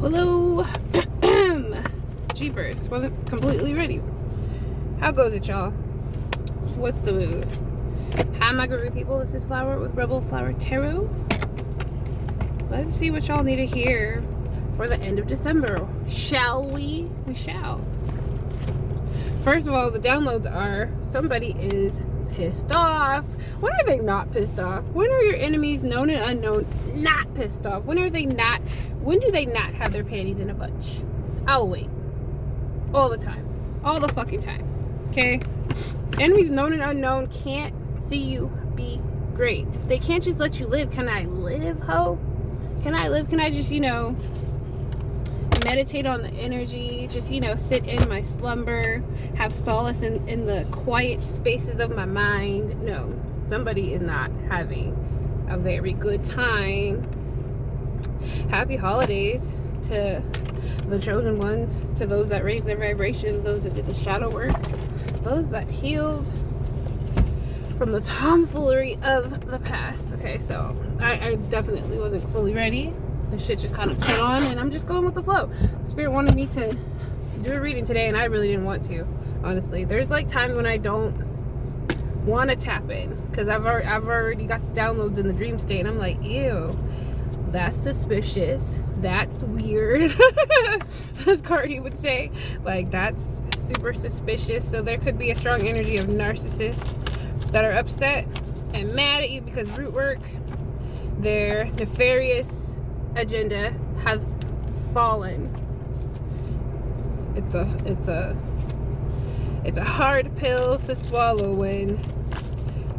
Hello. Jeepers. Wasn't completely ready. How goes it, y'all? What's the mood? Hi, my groovy people. This is Flower with Rebel Flower Tarot. Let's see what y'all need to hear for the end of December. Shall we? We shall. First of all, the downloads are somebody is pissed off. When are they not pissed off? When are your enemies, known and unknown, not pissed off? When do they not have their panties in a bunch? I'll wait. All the time. All the fucking time. Okay? Enemies, known and unknown, can't see you be great. They can't just let you live. Can I live, ho? Can I live? Can I just, meditate on the energy, just, sit in my slumber, have solace in the quiet spaces of my mind? No, somebody is not having a very good time. Happy holidays to the chosen ones, to those that raised their vibration, those that did the shadow work, those that healed from the tomfoolery of the past. Okay, so I definitely wasn't fully ready. The shit just kind of came on, and I'm just going with the flow. Spirit wanted me to do a reading today, and I really didn't want to, honestly. There's like times when I don't want to tap in, because I've already got the downloads in the dream state, and I'm like, ew, that's suspicious. That's weird. As Cardi would say. Like, that's super suspicious. So there could be a strong energy of narcissists that are upset and mad at you because root work, their nefarious agenda has fallen. It's a hard pill to swallow when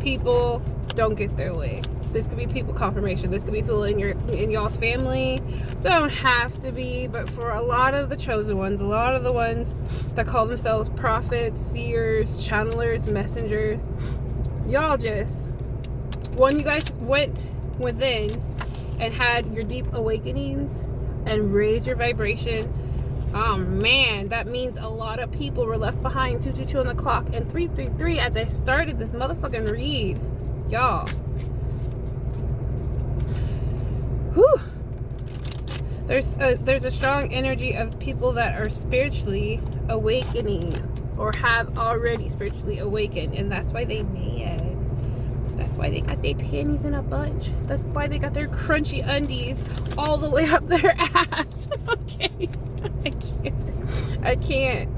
people don't get their way. This could be people confirmation. This could be people in y'all's family. Don't have to be, but for a lot of the chosen ones, a lot of the ones that call themselves prophets, seers, channelers, messengers, y'all just, when you guys went within and had your deep awakenings and raised your vibration, oh man, that means a lot of people were left behind. 222 on the clock and 333 as I started this motherfucking read, y'all. Whew. There's a strong energy of people that are spiritually awakening or have already spiritually awakened, and that's why they mad. That's why they got their panties in a bunch. That's why they got their crunchy undies all the way up their ass. Okay. I can't.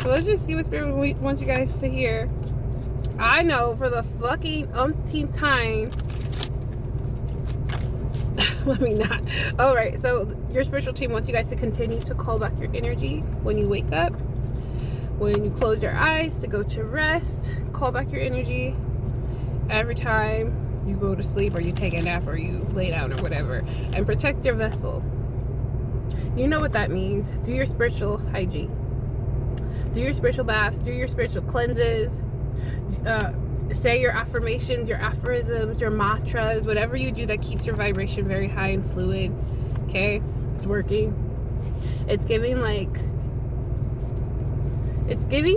So let's just see what Spirit wants you guys to hear. I know for the fucking umpteenth time. Let me not. Alright, so your spiritual team wants you guys to continue to call back your energy when you wake up. When you close your eyes to go to rest, call back your energy. Every time you go to sleep or you take a nap or you lay down or whatever, and protect your vessel. You know what that means. Do your spiritual hygiene. Do your spiritual baths. Do your spiritual cleanses. Say your affirmations, your aphorisms, your mantras, whatever you do that keeps your vibration very high and fluid. Okay? It's working. It's giving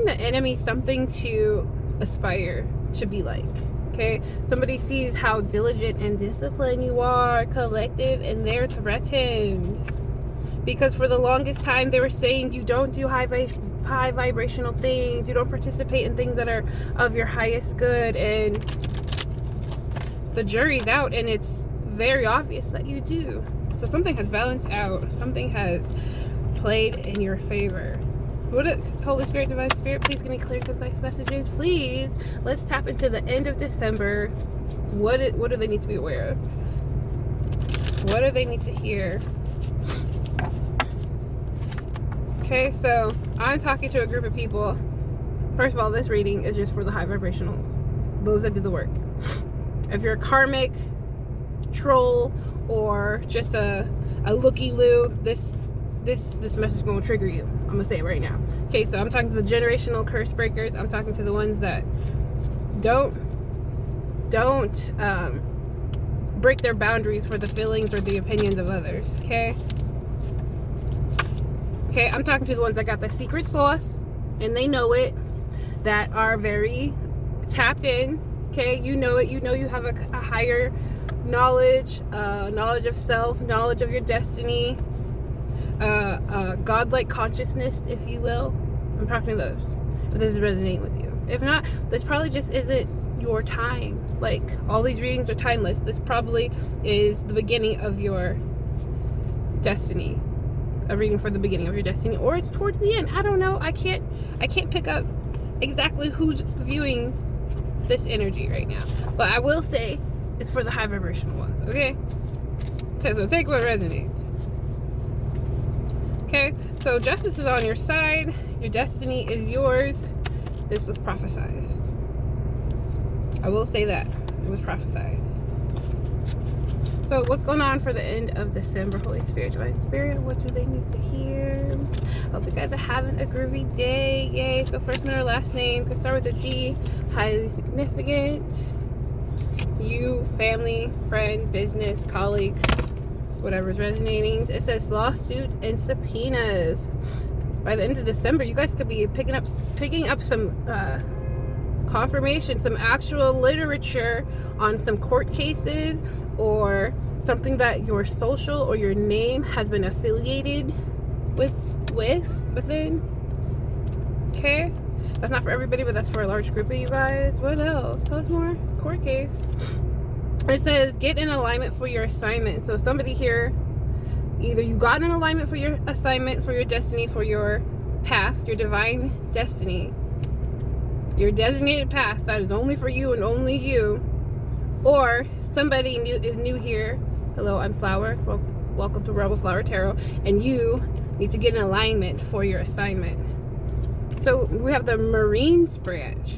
the enemy something to aspire to be like. Okay, somebody sees how diligent and disciplined you are, collective, and they're threatened. Because for the longest time, they were saying you don't do high vibrational things, you don't participate in things that are of your highest good, and the jury's out, and it's very obvious that you do. So something has balanced out, something has played in your favor. Holy Spirit, Divine Spirit, please give me clear, concise messages. Please, let's tap into the end of December. What do they need to be aware of? What do they need to hear? Okay, so I'm talking to a group of people. First of all, this reading is just for the high vibrationals, those that did the work. If you're a karmic, troll, or just a looky-loo, this message is going to trigger you. I'm going to say it right now. Okay, so I'm talking to the generational curse breakers. I'm talking to the ones that don't break their boundaries for the feelings or the opinions of others. Okay, I'm talking to the ones that got the secret sauce and they know it, that are very tapped in. Okay, you know it. You know you have a higher knowledge of self, knowledge of your destiny. godlike consciousness, if you will. I'm talking to those. If this is resonating with you. If not, this probably just isn't your time. Like, all these readings are timeless. This probably is the beginning of your destiny. A reading for the beginning of your destiny, or it's towards the end. I don't know. I can't pick up exactly who's viewing this energy right now. But I will say it's for the high vibrational ones, okay? So take what resonates. Okay, so justice is on your side. Your destiny is yours. This was prophesied. I will say that. It was prophesied. So what's going on for the end of December? Holy Spirit, Divine Spirit, what do they need to hear? Hope you guys are having a groovy day. Yay. So first name or last name can start with a D. Highly significant. You, family, friend, business, colleague, whatever's resonating. It says lawsuits and subpoenas. By the end of December, you guys could be picking up some confirmation, some actual literature on some court cases, or something that your social or your name has been affiliated within. Okay, that's not for everybody, but that's for a large group of you guys. What else? Tell us more. Court case. It says get in alignment for your assignment. So somebody here, either you got in alignment for your assignment, for your destiny, for your path, your divine destiny, your designated path that is only for you and only you, or somebody is new here. Hello, I'm Flower. Well, welcome to Rebel Flower Tarot, and you need to get in alignment for your assignment. So we have the Marines branch.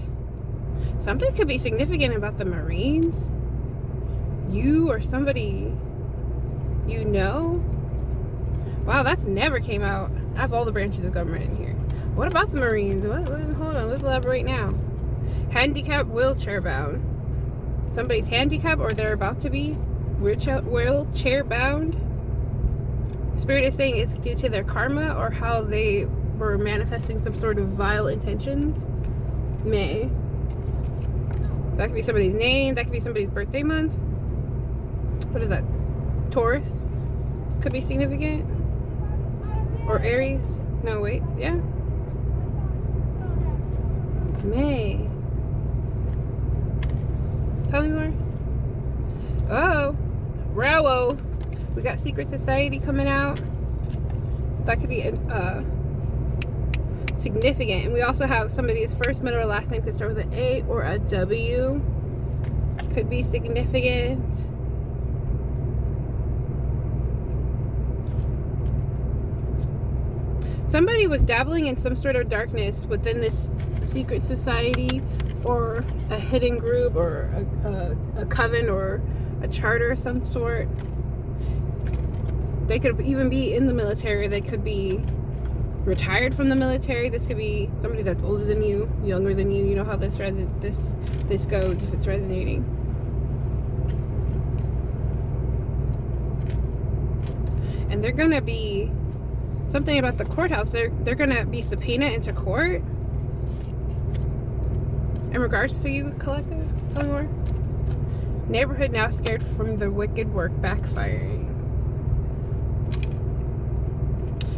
Something could be significant about the Marines. You or somebody you know. Wow, that's never came out. I have all the branches of government in here. What about the Marines? Hold on, let's elaborate now. Handicapped, wheelchair bound. Somebody's handicapped, or they're about to be wheelchair bound. Spirit is saying it's due to their karma, or how they were manifesting some sort of vile intentions. That could be somebody's name. That could be somebody's birthday month. What is that? Taurus could be significant. Or Aries. No, wait. Yeah. May. Tell me more. Oh. Railroad. We got Secret Society coming out. That could be significant. And we also have somebody's first, middle, or last name could start with an A or a W. Could be significant. Somebody was dabbling in some sort of darkness within this secret society, or a hidden group, or a coven, or a charter of some sort. They could even be in the military. They could be retired from the military. This could be somebody that's older than you, younger than you. You know how this goes if it's resonating. And they're gonna be something about the courthouse. They're gonna be subpoenaed into court in regards to you, collective. Tell me more. Neighborhood now scared from the wicked work backfiring.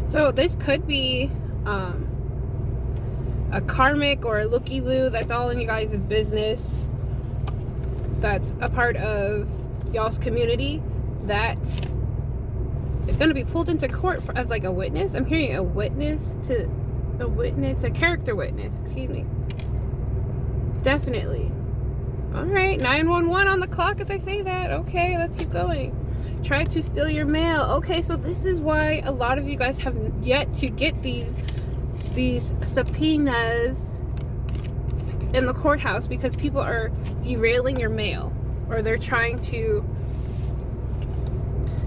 So this could be a karmic or a looky-loo that's all in you guys' business, that's a part of y'all's community, that is going to be pulled into court as like a witness. I'm hearing a character witness, excuse me. Definitely. All right, 911 on the clock as I say that. Okay, let's keep going. Try to steal your mail. Okay, so this is why a lot of you guys have yet to get these subpoenas in the courthouse, because people are derailing your mail, or they're trying to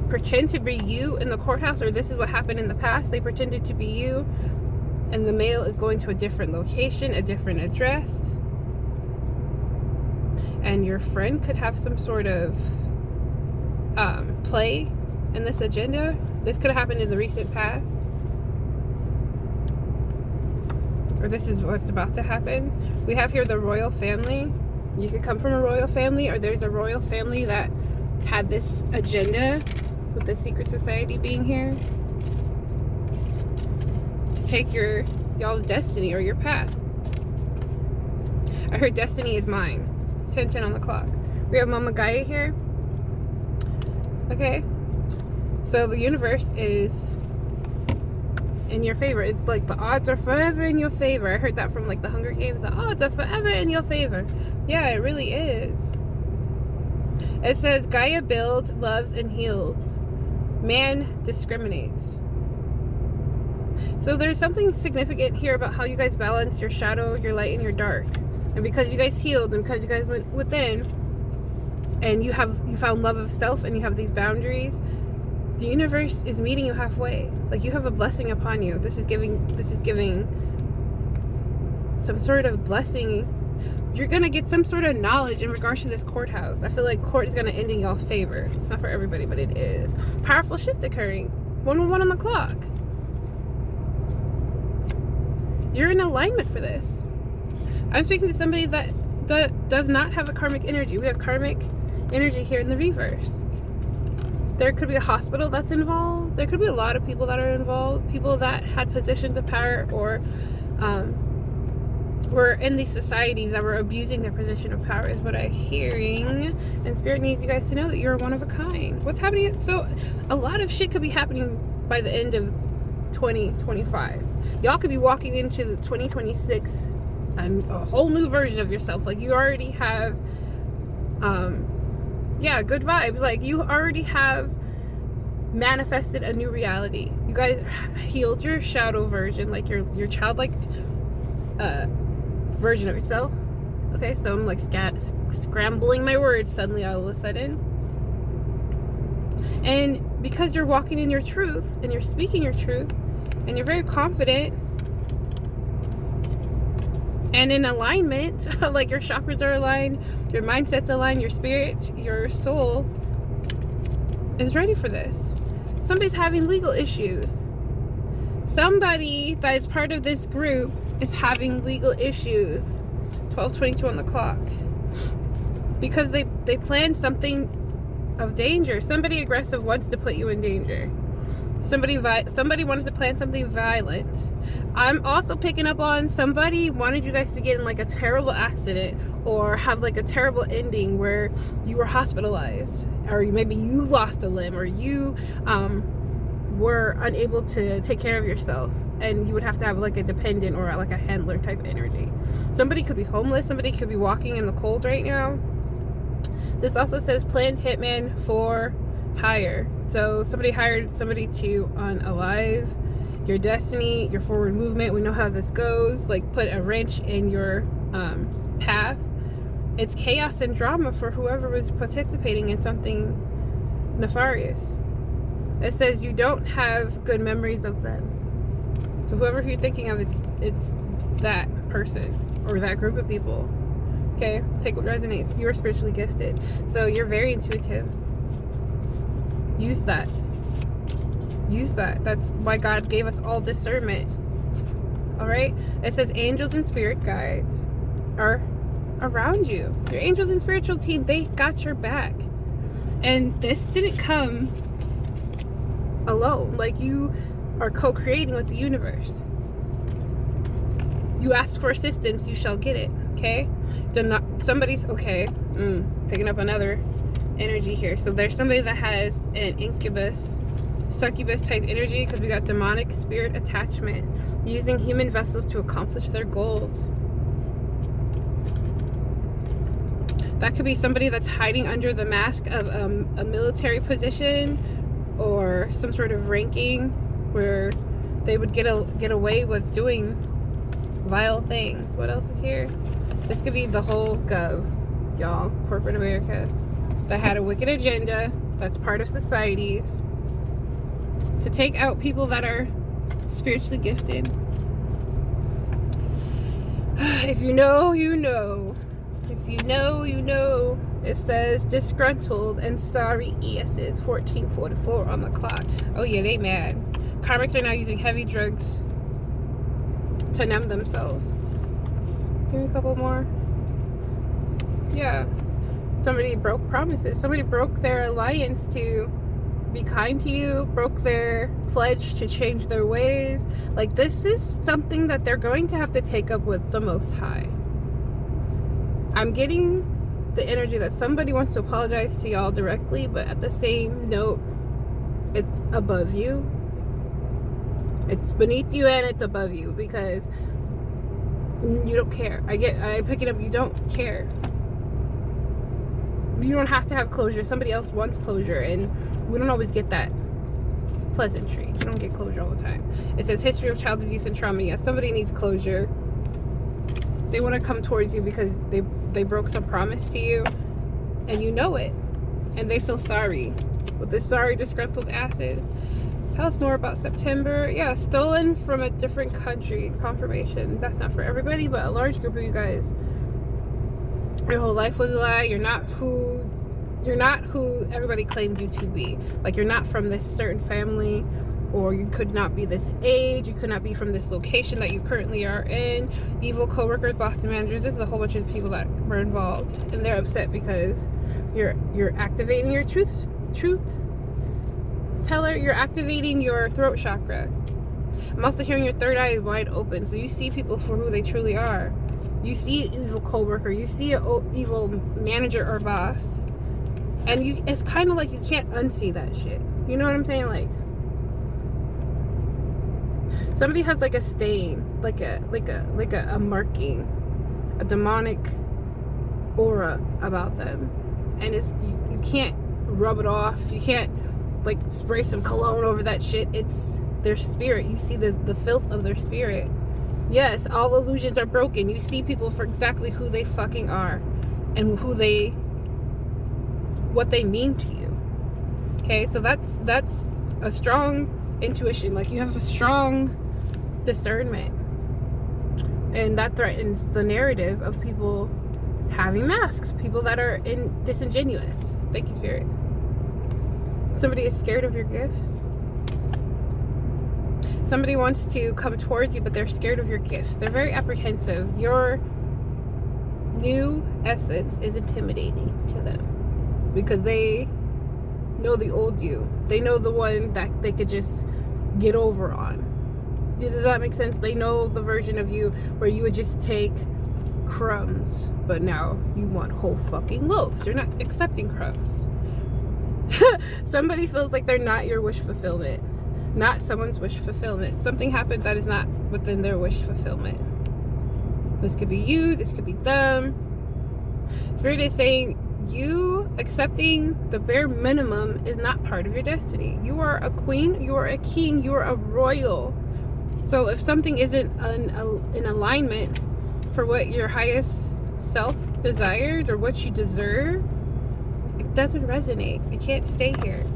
pretend to be you in the courthouse, or this is what happened in the past. They pretended to be you, and the mail is going to a different location, a different address, and your friend could have some sort of play in this agenda. This could have happened in the recent past, or this is what's about to happen. We have here the royal family. You could come from a royal family, or there's a royal family that had this agenda with the secret society being here. take y'all's destiny or your path. I heard destiny is mine. 10:10 on the clock. We have Mama Gaia here. Okay. So the universe is in your favor. It's like the odds are forever in your favor. I heard that from like the Hunger Games. The odds are forever in your favor. Yeah, it really is. It says Gaia builds, loves, and heals. Man discriminates. So there's something significant here about how you guys balance your shadow, your light, and your dark. And because you guys healed, and because you guys went within, and you found love of self, and you have these boundaries, the universe is meeting you halfway. Like, you have a blessing upon you. This is giving some sort of blessing. You're gonna get some sort of knowledge in regards to this courthouse. I feel like court is gonna end in y'all's favor. It's not for everybody, but it is. Powerful shift occurring. 1:01 on the clock. You're in alignment for this. I'm speaking to somebody that does not have a karmic energy. We have karmic energy here in the reverse. There could be a hospital that's involved. There could be a lot of people that are involved. People that had positions of power or were in these societies that were abusing their position of power is what I'm hearing. And Spirit needs you guys to know that you're one of a kind. What's happening? So a lot of shit could be happening by the end of 2025. Y'all could be walking into 2026 and a whole new version of yourself. Like, you already have good vibes. Like, you already have manifested a new reality. You guys healed your shadow version, like your childlike version of yourself. Okay, so I'm like scrambling my words suddenly all of a sudden. And because you're walking in your truth and you're speaking your truth and you're very confident and in alignment, like your chakras are aligned, your mindset's aligned, your spirit, your soul is ready for this. Somebody's having legal issues. Somebody that is part of this group is having legal issues. 12:22 on the clock. Because they planned something of danger. Somebody aggressive wants to put you in danger. Somebody wanted to plan something violent. I'm also picking up on somebody wanted you guys to get in like a terrible accident or have like a terrible ending where you were hospitalized, or maybe you lost a limb, or you were unable to take care of yourself, and you would have to have like a dependent or like a handler type energy. Somebody could be homeless. Somebody could be walking in the cold right now. This also says planned hitman for hire. So somebody hired somebody to unalive your destiny, your forward movement. We know how this goes. Like, put a wrench in your path. It's chaos and drama for whoever was participating in something nefarious. It says you don't have good memories of them. So whoever you're thinking of, it's that person or that group of people. Okay, take what resonates. You are spiritually gifted, so you're very intuitive. Use that. Use that. That's why God gave us all discernment. All right. It says angels and spirit guides are around you. Your angels and spiritual team, they got your back. And this didn't come alone. Like, you are co-creating with the universe. You asked for assistance, you shall get it. Okay. Somebody's okay. Picking up another energy here. So there's somebody that has an incubus, succubus type energy, because we got demonic spirit attachment, using human vessels to accomplish their goals. That could be somebody that's hiding under the mask of a military position or some sort of ranking where they would get away with doing vile things. What else is here? This could be the whole gov, y'all, corporate America, that had a wicked agenda that's part of societies to take out people that are spiritually gifted. If you know, you know. If you know, you know. It says disgruntled and sorry ESs. 14:44 on the clock. Oh yeah, they mad. Karmics are now using heavy drugs to numb themselves. Give me a couple more. Yeah. Somebody broke promises. Somebody broke their alliance to be kind to you, broke their pledge to change their ways. Like, this is something that they're going to have to take up with the Most High. I'm getting the energy that somebody wants to apologize to y'all directly, but at the same note, it's above you. It's beneath you and it's above you, because you don't care. I pick it up, you don't care. You don't have to have closure. Somebody else wants closure, and we don't always get that pleasantry. We don't get closure all the time. It says history of child abuse and trauma. Yes, somebody needs closure. They want to come towards you because they broke some promise to you, and you know it, and they feel sorry. With this sorry disgruntled acid. Tell us more about September. Yeah, stolen from a different country. Confirmation. That's not for everybody, but a large group of you guys. Your whole life was a lie. You're not who everybody claimed you to be. Like, you're not from this certain family, or you could not be this age. You could not be from this location that you currently are in. Evil co-workers, boss managers. This is a whole bunch of people that were involved, and they're upset because you're activating your truth teller. You're activating your throat chakra. I'm also hearing your third eye is wide open, so you see people for who they truly are. You see an evil co-worker, you see an evil manager or boss, and it's kind of like you can't unsee that shit. You know what I'm saying? Like, somebody has like a stain, like a marking, a demonic aura about them, and it's you can't rub it off. You can't like spray some cologne over that shit. It's their spirit. You see the filth of their spirit. Yes, all illusions are broken. You see people for exactly who they fucking are, and what they mean to you. Okay, so that's a strong intuition. Like, you have a strong discernment, and that threatens the narrative of people having masks, people that are disingenuous. Thank you, Spirit. Somebody is scared of your gifts. Somebody wants to come towards you, but they're scared of your gifts. They're very apprehensive. Your new essence is intimidating to them because they know the old you. They know the one that they could just get over on. Does that make sense? They know the version of you where you would just take crumbs, but now you want whole fucking loaves. You're not accepting crumbs. Somebody feels like they're not your wish fulfillment. Not someone's wish fulfillment. Something happened that is not within their wish fulfillment. This could be you. This could be them. Spirit is saying you accepting the bare minimum is not part of your destiny. You are a queen. You are a king. You are a royal. So if something isn't in alignment for what your highest self desires or what you deserve, it doesn't resonate. It can't stay here.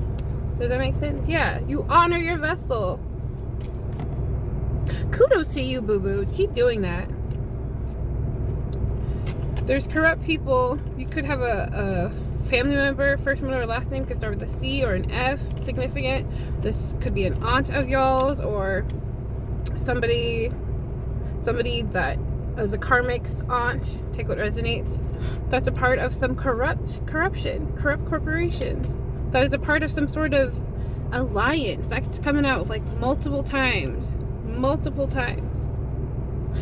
Does that make sense? Yeah. You honor your vessel. Kudos to you, boo-boo. Keep doing that. There's corrupt people. You could have a family member, first, middle, or last name could start with a C or an F, significant. This could be an aunt of y'all's, or somebody that is a karmic's aunt. Take what resonates. That's a part of some corrupt corporations. That is a part of some sort of alliance that's coming out like multiple times.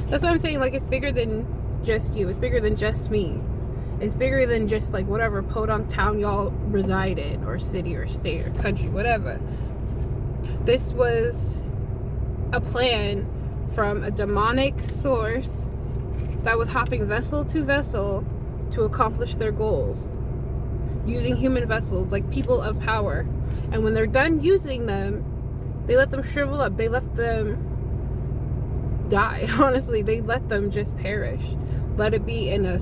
That's what I'm saying. Like, it's bigger than just you. It's bigger than just me. It's bigger than just like whatever podunk town y'all reside in, or city or state or country, whatever. This was a plan from a demonic source that was hopping vessel to vessel to accomplish their goals, using human vessels like people of power. And when they're done using them, they let them shrivel up. They let them die. Honestly, they let them just perish. Let it be in a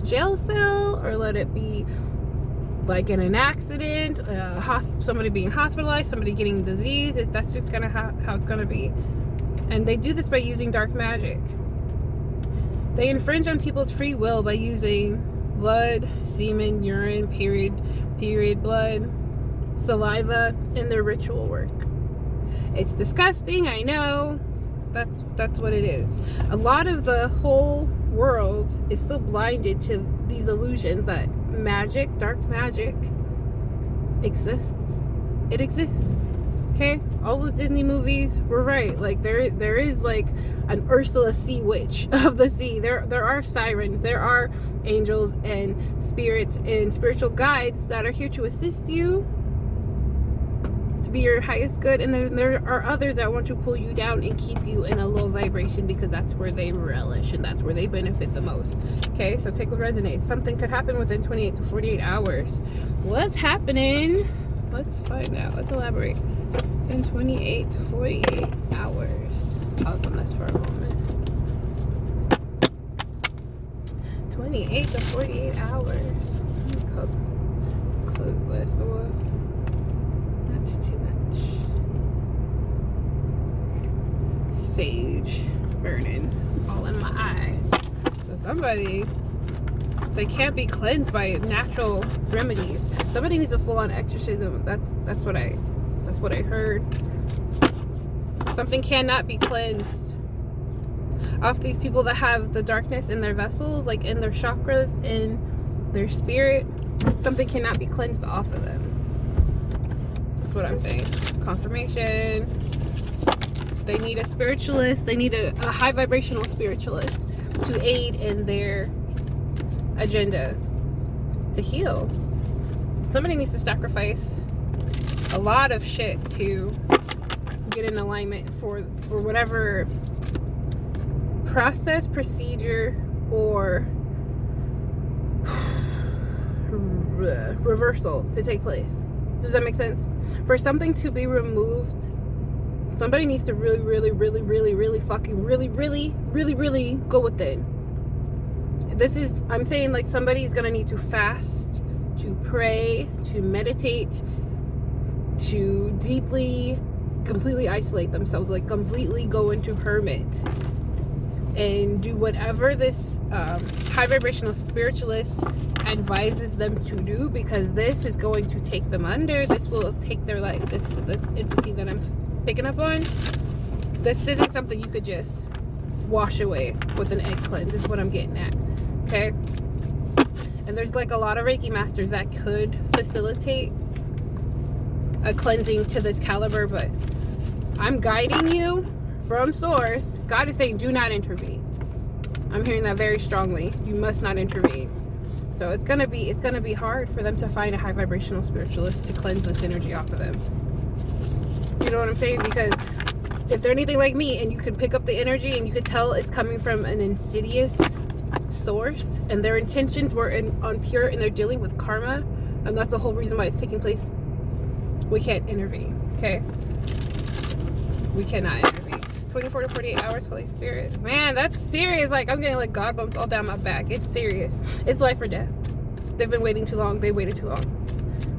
jail cell, or let it be like in an accident, somebody being hospitalized, somebody getting disease. That's just gonna how it's gonna be. And they do this by using dark magic. They infringe on people's free will by using blood, semen, urine, period blood, saliva in their ritual work. It's disgusting, I know. That's what it is. A lot of the whole world is still blinded to these illusions that magic, dark magic, exists. It exists. Okay, all those Disney movies were right. Like there is like an Ursula sea witch of the sea. There are sirens, there are angels and spirits and spiritual guides that are here to assist you to be your highest good, and then there are others that want to pull you down and keep you in a low vibration because that's where they relish and that's where they benefit the most. Okay, so take what resonates. Something could happen within 28 to 48 hours. What's happening? Let's find out. Let's elaborate. In 28 to 48 hours. Pause on this for a moment. 28 to 48 hours. Let me close this. That's too much. Sage burning all in my eye. So somebody, they can't be cleansed by natural remedies. Somebody needs a full-on exorcism. That's what I heard. Something cannot be cleansed off these people that have the darkness in their vessels, like in their chakras, in their spirit. Something cannot be cleansed off of them. That's what I'm saying. Confirmation. They need a spiritualist. They need a high vibrational spiritualist to aid in their agenda to heal. Somebody needs to sacrifice a lot of shit to get in alignment for whatever process, procedure, or reversal to take place. Does that make sense? For something to be removed, somebody needs to really fucking really go within. I'm saying like somebody's gonna need to fast, to pray, to meditate, to deeply, completely isolate themselves, like completely go into hermit and do whatever this high vibrational spiritualist advises them to do, because this is going to take them under. This will take their life. This entity that I'm picking up on, this isn't something you could just wash away with an egg cleanse, is what I'm getting at. Okay, and there's like a lot of Reiki masters that could facilitate a cleansing to this caliber, but I'm guiding you from source. God is saying do not intervene. I'm hearing that very strongly. You must not intervene. So it's gonna be hard for them to find a high vibrational spiritualist to cleanse this energy off of them. You know what I'm saying? Because if they're anything like me and you can pick up the energy and you could tell it's coming from an insidious source and their intentions were pure and they're dealing with karma, and that's the whole reason why it's taking place, we can't intervene. Okay, we cannot intervene. 24 to 48 hours, Holy Spirit. Man, that's serious. Like, I'm getting like God bumps all down my back. It's serious. It's life or death. They've been waiting too long. They waited too long.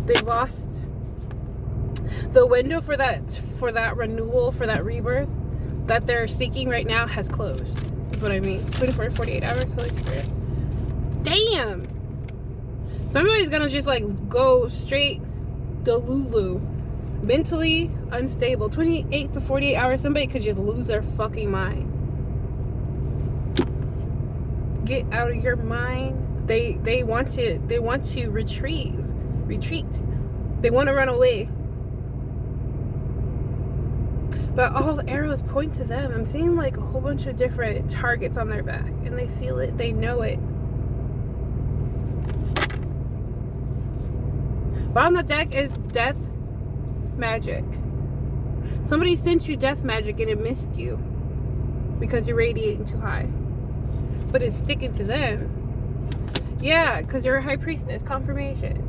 They've lost the window for that renewal, for that rebirth that they're seeking right now has closed. Is what I mean. 24 to 48 hours, Holy Spirit. Damn. Somebody's gonna just like go straight delulu, mentally unstable. 28 to 48 hours, somebody could just lose their fucking mind. Get out of your mind. They want to retreat. They want to run away. But all the arrows point to them. I'm seeing like a whole bunch of different targets on their back, and they feel it, they know it. Bottom of the deck is death magic. Somebody sent you death magic and it missed you because you're radiating too high, but it's sticking to them. Yeah, because you're a high priestess. Confirmation.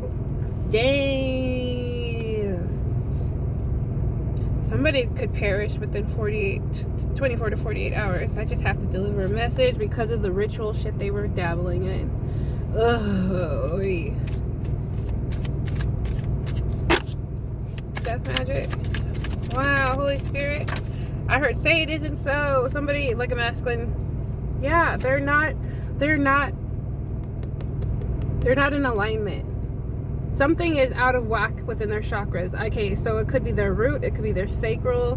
Damn. Somebody could perish within 24 to 48 hours. I just have to deliver a message because of the ritual shit they were dabbling in. Ugh. Death magic. Wow, Holy Spirit. I heard say it isn't so. Somebody like a masculine. Yeah, they're not in alignment. Something is out of whack within their chakras. Okay, so it could be their root, it could be their sacral.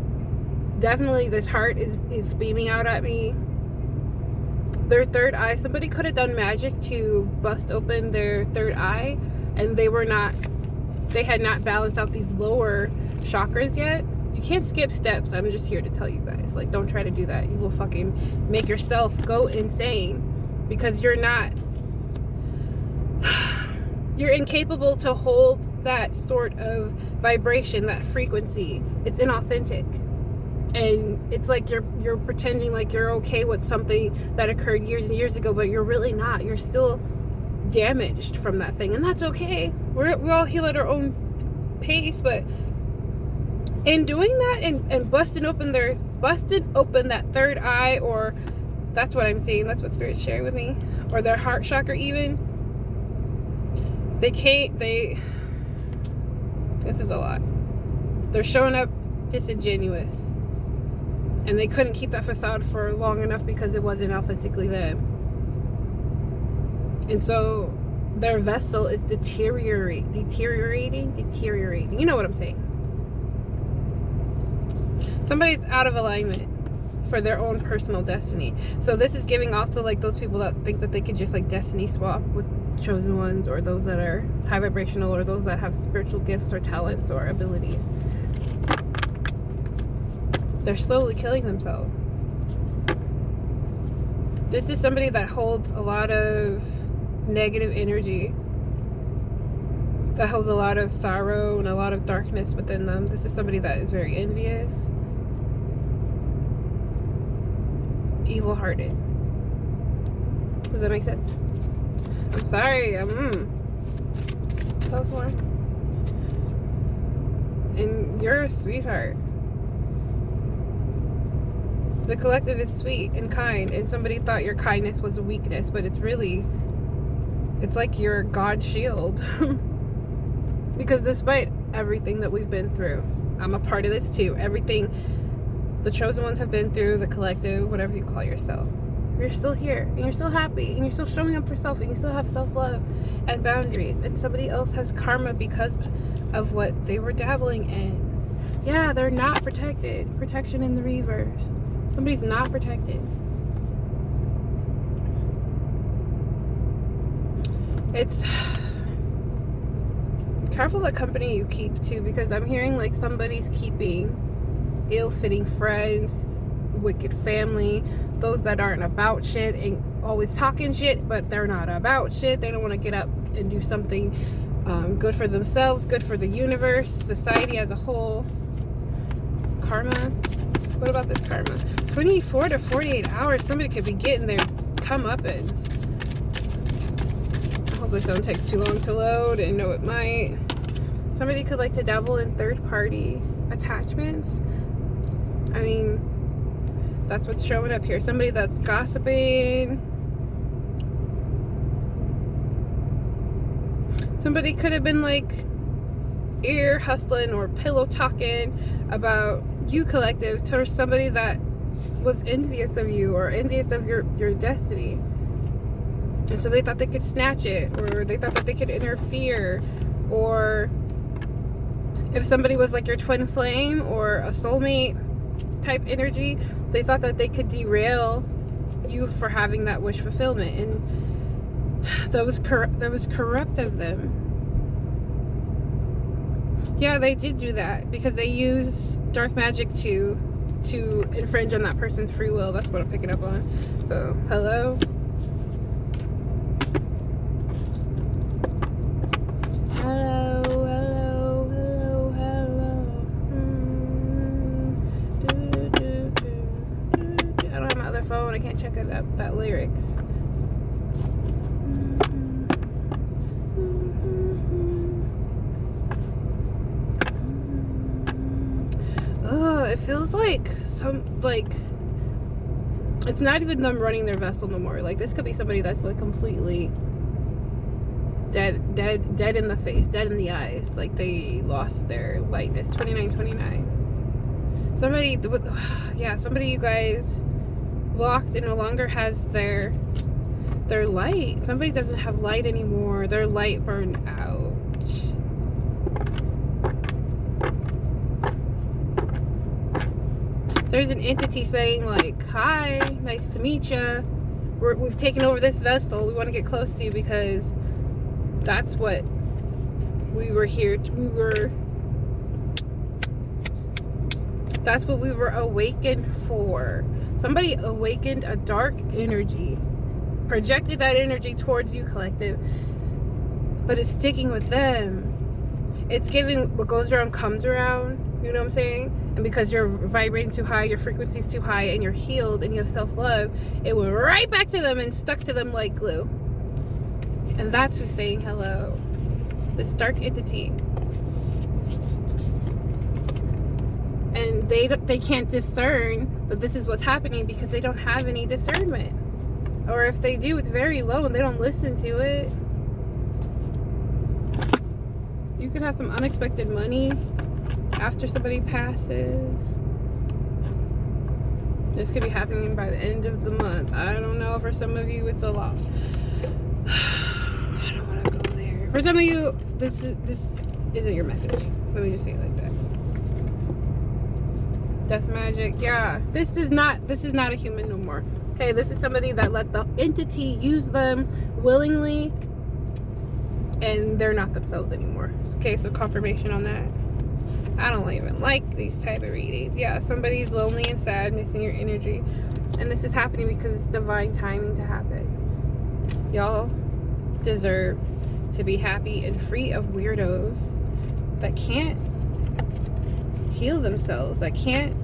Definitely this heart is beaming out at me. Their third eye. Somebody could have done magic to bust open their third eye, and they were not they had not balanced out these lower chakras yet. You can't skip steps. I'm just here to tell you guys, like, don't try to do that. You will fucking make yourself go insane, because you're incapable to hold that sort of vibration, that frequency. It's inauthentic. And it's like you're pretending like you're okay with something that occurred years and years ago, but you're really not. You're still damaged from that thing, and that's okay. We all heal at our own pace, but in doing that and busting open that third eye, or that's what I'm seeing, that's what Spirit's sharing with me, or their heart chakra even, this is a lot. They're showing up disingenuous, and they couldn't keep that facade for long enough because it wasn't authentically them. And so their vessel is deteriorating. You know what I'm saying? Somebody's out of alignment for their own personal destiny. So this is giving also like those people that think that they could just like destiny swap with chosen ones, or those that are high vibrational, or those that have spiritual gifts or talents or abilities. They're slowly killing themselves. This is somebody that holds a lot of negative energy, that holds a lot of sorrow and a lot of darkness within them. This is somebody that is very envious, evil-hearted. Does that make sense? I'm sorry. Tell us more. And you're a sweetheart. The collective is sweet and kind, and somebody thought your kindness was a weakness, but it's like your God shield. Because despite everything that we've been through, I'm a part of this too. Everything the chosen ones have been through, the collective, whatever you call yourself, you're still here, and you're still happy, and you're still showing up for self, and you still have self-love and boundaries. And somebody else has karma because of what they were dabbling in. Yeah, they're not protected. Protection in the reverse. Somebody's not protected. It's careful the company you keep too, because I'm hearing like somebody's keeping ill-fitting friends, wicked family, those that aren't about shit and always talking shit, but they're not about shit. They don't want to get up and do something good for themselves, good for the universe, society as a whole. Karma. What about this karma? 24 to 48 hours. Somebody could be getting their comeuppance. I hope this don't take too long to load, and no, it might. Somebody could like to dabble in third-party attachments. I mean, that's what's showing up here. Somebody that's gossiping. Somebody could have been like ear hustling or pillow talking about you, collective, to somebody that was envious of you or envious of your destiny. And so they thought they could snatch it, or they thought that they could interfere, or if somebody was like your twin flame or a soulmate type energy, they thought that they could derail you for having that wish fulfillment, and that was corrupt of them. Yeah, they did do that because they use dark magic to infringe on that person's free will. That's what I'm picking up on. So, hello. Phone. I can't check it up, that lyrics. Oh, it feels like it's not even them running their vessel no more. Like, this could be somebody that's like completely dead in the face, dead in the eyes. Like, they lost their lightness. 2929. Somebody you guys blocked and no longer has their light. Somebody doesn't have light anymore. Their light burned out. There's an entity saying like, hi, nice to meet you. We've taken over this vessel. We want to get close to you because that's what That's what we were awakened for. Somebody awakened a dark energy, projected that energy towards you, collective, but it's sticking with them. It's giving, what goes around comes around, you know what I'm saying? And because you're vibrating too high, your frequency's too high, and you're healed and you have self-love, it went right back to them and stuck to them like glue. And that's who's saying hello. This dark entity. And they can't discern that this is what's happening because they don't have any discernment. Or if they do, it's very low and they don't listen to it. You could have some unexpected money after somebody passes. This could be happening by the end of the month. I don't know. For some of you, it's a lot. I don't want to go there. For some of you, this isn't your message. Let me just say it like that. Death magic, yeah. This is not a human no more. Okay, this is somebody that let the entity use them willingly, and they're not themselves anymore. Okay, so confirmation on that. I don't even like these type of readings. Yeah, somebody's lonely and sad, missing your energy, and this is happening because it's divine timing to happen. Y'all deserve to be happy and free of weirdos that can't heal themselves, that can't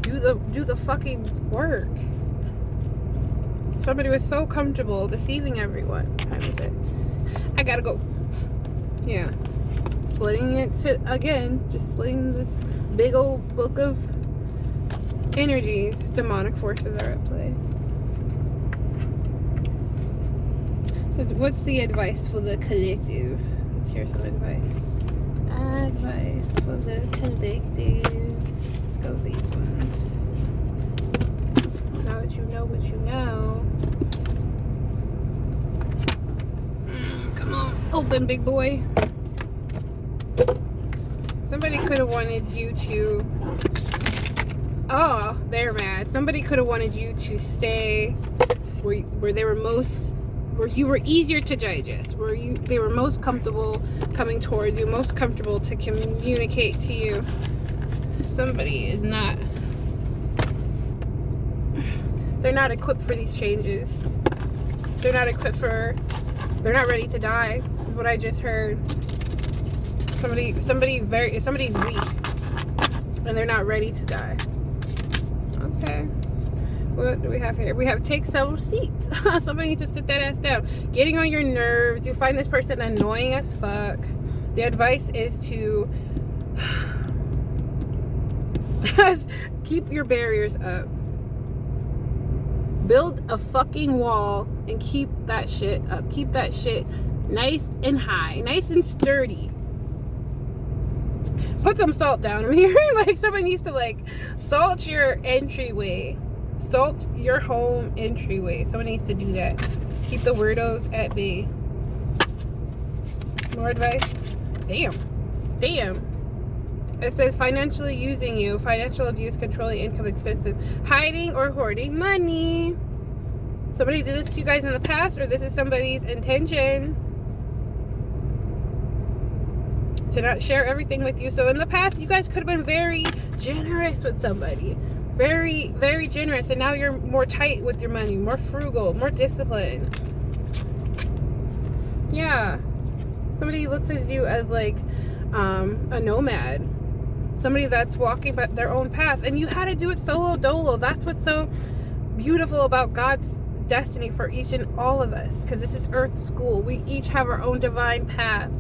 do the fucking work. Somebody was so comfortable deceiving everyone. What time is it? I gotta go. Yeah. Splitting it again, just splitting this big old book of energies. Demonic forces are at play. So what's the advice for the collective? Let's hear some advice. Advice for the collective. Let's go with these ones. Now that you know what you know. Come on, open, big boy. Somebody could have wanted you to... Oh, they're mad. Somebody could have wanted you to stay where they were most... Where you were easier to digest, where they were most comfortable coming towards you, most comfortable to communicate to you. Somebody is not, they're not equipped for these changes. They're not ready to die, is what I just heard. Somebody's weak, and they're not ready to die. Okay. What do we have here? We have take several seats. Somebody needs to sit that ass down. Getting on your nerves. You find this person annoying as fuck. The advice is to keep your barriers up. Build a fucking wall and keep that shit up. Keep that shit nice and high. Nice and sturdy. Put some salt down. I'm hearing like somebody needs to like salt your entryway. Salt your home entryway. Someone needs to do that. Keep the weirdos at bay. More advice? Damn. It says financially using you. Financial abuse, controlling income, expenses, hiding or hoarding money. Somebody did this to you guys in the past, or this is somebody's intention to not share everything with you. So in the past, you guys could have been very generous with somebody. Very, very generous, and now you're more tight with your money, more frugal, more disciplined. Yeah. Somebody looks at you as like a nomad. Somebody that's walking their own path, and you had to do it solo dolo. That's what's so beautiful about God's destiny for each and all of us, because this is Earth school. We each have our own divine path,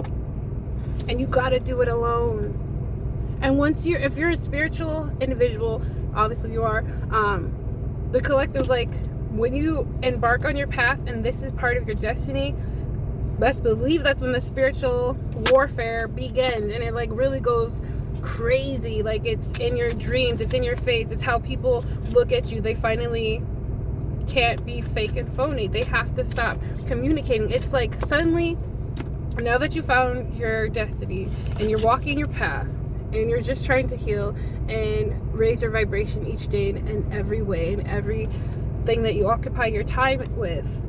and you got to do it alone. And if you're a spiritual individual, obviously you are, the collective, like, when you embark on your path and this is part of your destiny, best believe that's when the spiritual warfare begins, and it like really goes crazy. Like, it's in your dreams, it's in your face, it's how people look at you. They finally can't be fake and phony. They have to stop communicating. It's like suddenly, now that you found your destiny and you're walking your path and you're just trying to heal and raise your vibration each day in every way, in everything that you occupy your time with,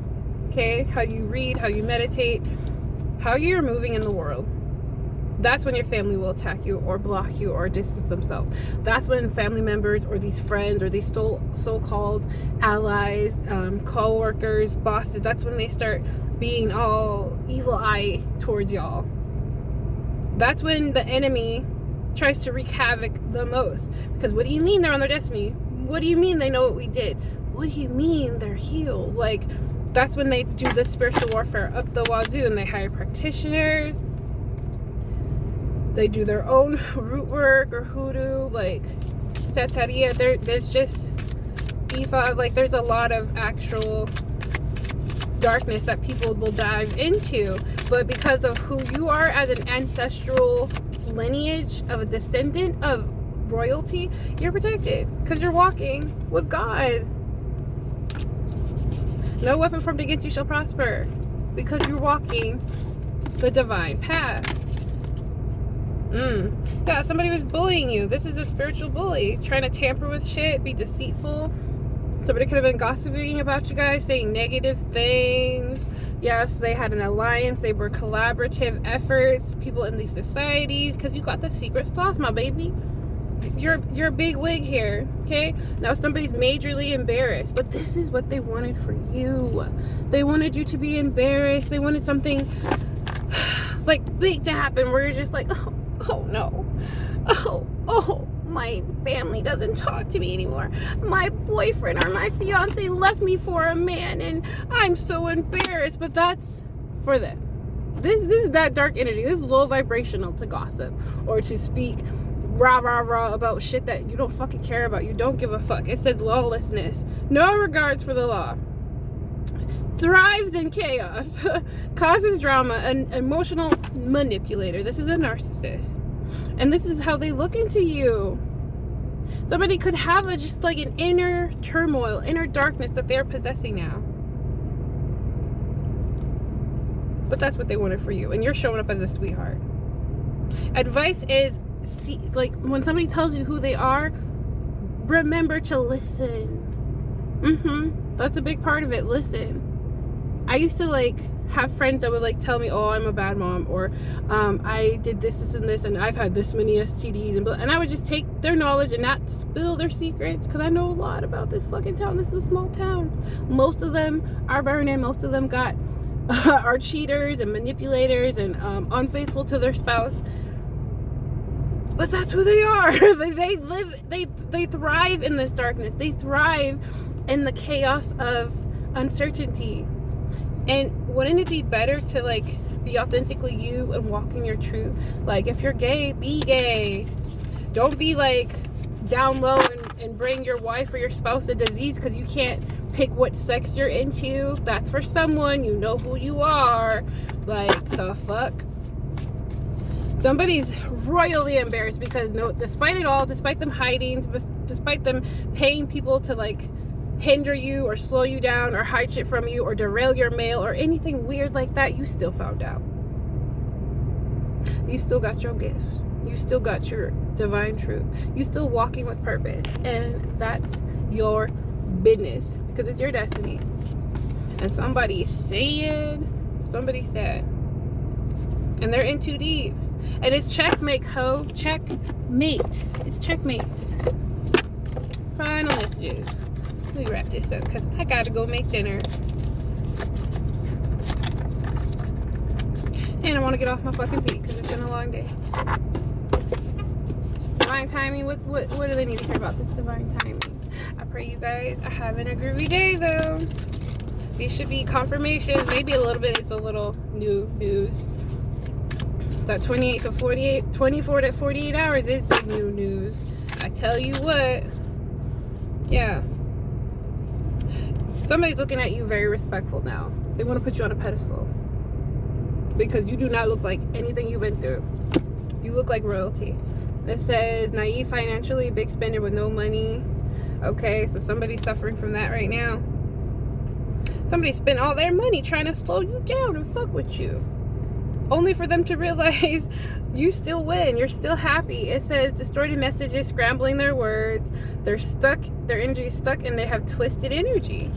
okay? How you read, how you meditate, how you're moving in the world. That's when your family will attack you or block you or distance themselves. That's when family members or these friends or these so-called allies, co-workers, bosses, that's when they start being all evil eye towards y'all. That's when the enemy tries to wreak havoc the most. Because what do you mean they're on their destiny? What do you mean they know what we did? What do you mean they're healed? Like, that's when they do the spiritual warfare up the wazoo, and they hire practitioners. They do their own root work or hoodoo, like Santeria. There's just Ifa, like there's a lot of actual darkness that people will dive into. But because of who you are as an ancestral lineage of a descendant of royalty, you're protected because you're walking with God. No weapon formed against you shall prosper because you're walking the divine path. Yeah, somebody was bullying you. This is a spiritual bully trying to tamper with shit, be deceitful. Somebody could have been gossiping about you guys, saying negative things. Yes, they had an alliance. They were collaborative efforts, people in these societies, because you got the secret sauce, my baby. You're a big wig here, okay? Now somebody's majorly embarrassed, but this is what they wanted for you. They wanted you to be embarrassed. They wanted something like big to happen where you're just like, oh no, oh, my family doesn't talk to me anymore. My boyfriend or my fiance left me for a man, and I'm so embarrassed. But that's for them. This is that dark energy. This is low vibrational to gossip or to speak rah about shit that you don't fucking care about. You don't give a fuck. It says lawlessness, no regards for the law, thrives in chaos, causes drama, an emotional manipulator. This is a narcissist, and this is how they look into you. Somebody could have just like an inner turmoil, inner darkness that they're possessing now, but that's what they wanted for you, and you're showing up as a sweetheart. Advice is, see, like when somebody tells you who they are, remember to listen. That's a big part of it. Listen. I used to like have friends that would like tell me, oh, I'm a bad mom, or I did this and this, and I've had this many STDs, and I would just take their knowledge and not spill their secrets, because I know a lot about this fucking town. This is a small town. Most of them are burning. Most of them are cheaters and manipulators and unfaithful to their spouse. But that's who they are. They thrive in this darkness. They thrive in the chaos of uncertainty. And wouldn't it be better to like be authentically you and walk in your truth? Like if you're gay, be gay. Don't be like down low and bring your wife or your spouse a disease because you can't pick what sex you're into. That's for someone. You know who you are. Like the fuck? Somebody's royally embarrassed because despite it all, despite them hiding, despite them paying people to like hinder you or slow you down or hide shit from you or derail your mail or anything weird like that, you still found out. You still got your gifts. You still got your divine truth. You still walking with purpose, and that's your business because it's your destiny. And somebody said, and they're in too deep. And it's checkmate, ho. Checkmate. It's checkmate. Final messages. Let me wrap this up because I gotta go make dinner. And I want to get off my fucking feet because it's been a long day. Divine timing. What do they need to hear about this divine timing? I pray you guys are having a groovy day though. These should be confirmations. Maybe a little bit. It's a little new news. That 24 to 48 hours is big new news. I tell you what. Yeah. Somebody's looking at you very respectful now. They want to put you on a pedestal. Because you do not look like anything you've been through. You look like royalty. It says, naive financially, big spender with no money. Okay, so somebody's suffering from that right now. Somebody spent all their money trying to slow you down and fuck with you. Only for them to realize you still win. You're still happy. It says distorted messages, scrambling their words. They're stuck. Their energy is stuck and they have twisted energy.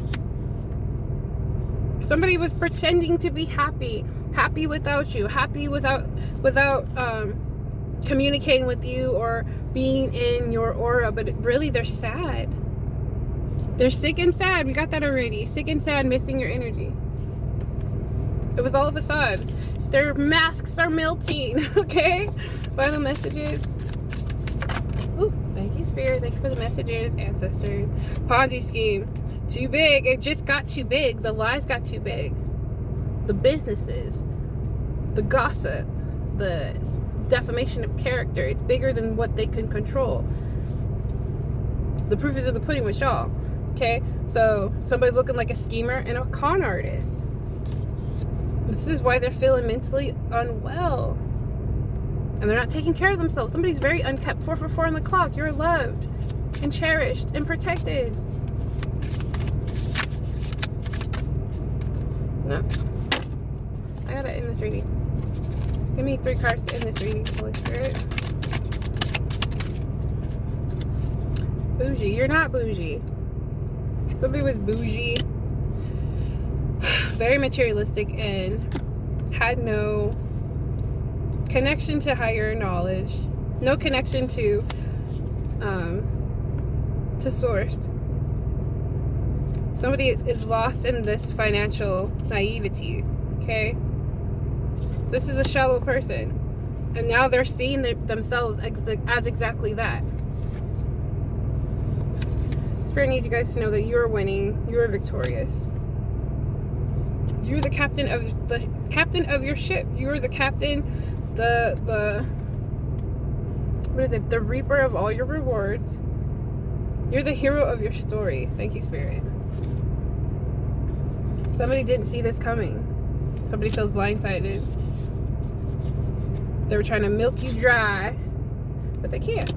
Somebody was pretending to be happy without you, happy without communicating with you or being in your aura, but really they're sad. They're sick and sad. We got that already. Sick and sad, missing your energy. It was all of a sudden. Their masks are melting. Okay? Final messages. Ooh, thank you, Spirit. Thank you for the messages, ancestors. Ponzi scheme. Too big. It just got too big. The lies got too big. The businesses. The gossip. The defamation of character. It's bigger than what they can control. The proof is in the pudding with y'all. Okay? So, somebody's looking like a schemer and a con artist. This is why they're feeling mentally unwell. And they're not taking care of themselves. Somebody's very unkept. 444 on the clock. You're loved and cherished and protected. No. I gotta end this reading. Give me 3 cards to end this reading, Holy Spirit. Bougie. You're not bougie. Somebody was bougie. Very materialistic and had no connection to higher knowledge. No connection to source. Somebody is lost in this financial naivety, okay? This is a shallow person. And now they're seeing themselves as exactly that. Spirit needs you guys to know that you're winning. You're victorious. You're the captain of your ship. You're the captain, what is it? The reaper of all your rewards. You're the hero of your story. Thank you, Spirit. Somebody didn't see this coming. Somebody feels blindsided. They were trying to milk you dry, but they can't.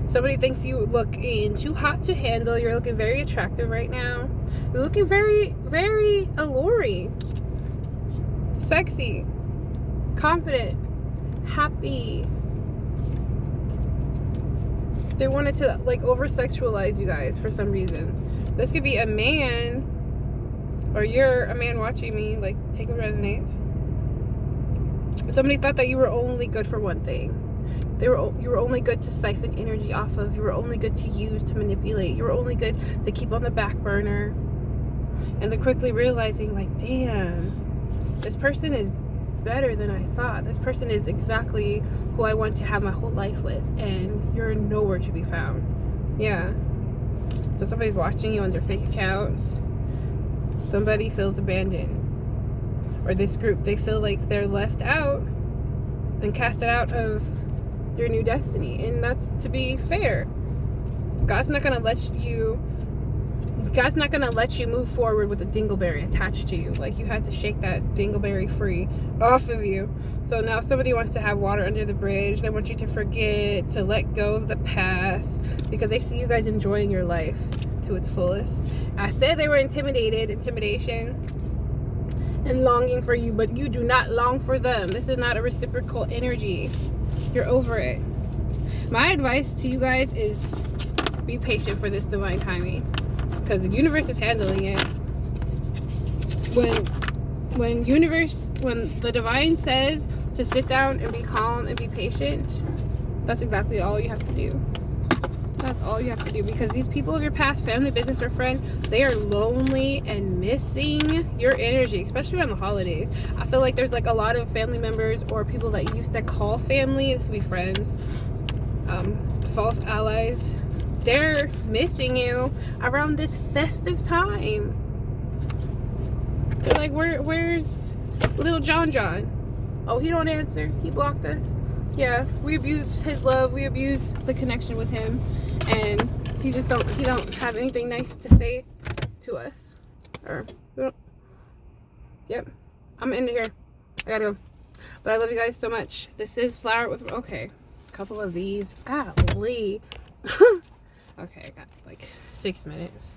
Somebody thinks you looking too hot to handle. You're looking very attractive right now. You're looking very, very alluring. Sexy. Confident. Happy. They wanted to over-sexualize you guys for some reason. This could be a man, or you're a man watching me. Take what resonates. Somebody thought that you were only good for one thing. You were only good to siphon energy off of. You were only good to use, to manipulate. You were only good to keep on the back burner. And they're quickly realizing, damn, this person is better than I thought. This person is exactly who I want to have my whole life with. And you're nowhere to be found. Yeah. So somebody's watching you on their fake accounts. Somebody feels abandoned. Or this group, they feel like they're left out and casted out of your new destiny. And that's to be fair. God's not gonna let you move forward with a dingleberry attached to you. You had to shake that dingleberry free off of you. So now somebody wants to have water under the bridge. They want you to forget, to let go of the past, because they see you guys enjoying your life to its fullest. I said they were intimidation, and longing for you, but you do not long for them. This is not a reciprocal energy. You're over it. My advice to you guys is be patient for this divine timing, because the universe is handling it. When the divine says to sit down and be calm and be patient, that's exactly all you have to do. That's all you have to do, because these people of your past, family, business, or friend, they are lonely and missing your energy, especially around the holidays. I feel like there's a lot of family members or people that you used to call family, used to be friends, false allies. They're missing you around this festive time. They're like, where's little John? Oh, he don't answer. He blocked us. Yeah, we abused his love. We abused the connection with him. And he don't have anything nice to say to us. Yep. I'm into here. I gotta go. But I love you guys so much. This is Flower with, okay, a couple of these. Golly. Okay, I got 6 minutes.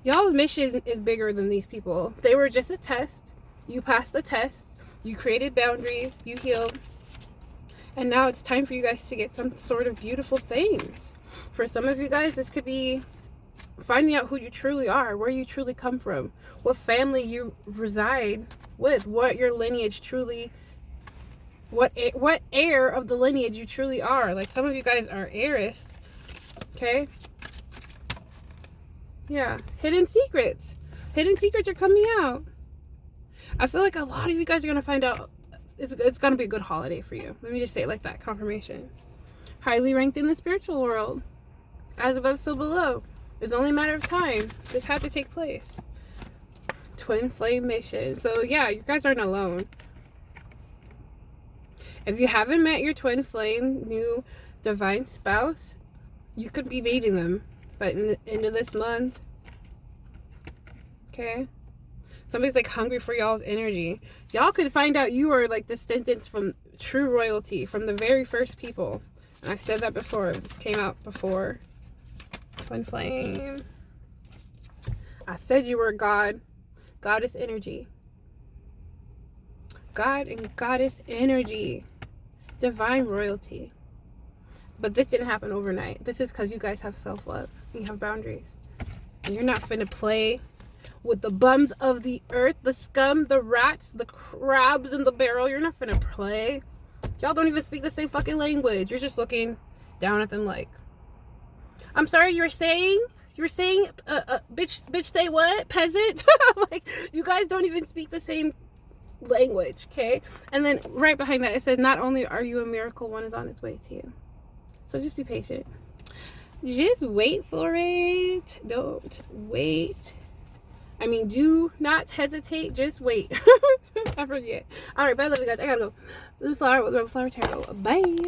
Y'all's mission is bigger than these people. They were just a test. You passed the test. You created boundaries. You healed. And now it's time for you guys to get some sort of beautiful things. For some of you guys, this could be finding out who you truly are, where you truly come from, what family you reside with, what your lineage truly, what heir of the lineage you truly are. Like, some of you guys are heiress, okay? Yeah, hidden secrets are coming out. I feel like a lot of you guys are going to find out it's going to be a good holiday for you. Let me just say it like that. Confirmation. Highly ranked in the spiritual world. As above, so below. It's only a matter of time. This had to take place. Twin flame mission. So yeah, you guys aren't alone. If you haven't met your twin flame, new divine spouse, you could be meeting them by the end of this month. Okay? Somebody's like hungry for y'all's energy. Y'all could find out you are like descendants from true royalty, from the very first people. And I've said that before. It came out before. Twin flame. I said you were God. Goddess energy. God and goddess energy. Divine royalty. But this didn't happen overnight. This is because you guys have self-love. You have boundaries. And you're not finna play with the bums of the earth, the scum, the rats, the crabs in the barrel. You're not finna play. Y'all don't even speak the same fucking language. You're just looking down at them like, I'm sorry, you were saying, bitch say what? Peasant? Like, you guys don't even speak the same language, okay? And then right behind that, it said, not only are you a miracle, one is on its way to you. So just be patient. Just wait for it. Don't wait. I mean, do not hesitate. Just wait. I forget. All right, bye, love you guys. I gotta go. This is Flower with Flower Tarot. Bye.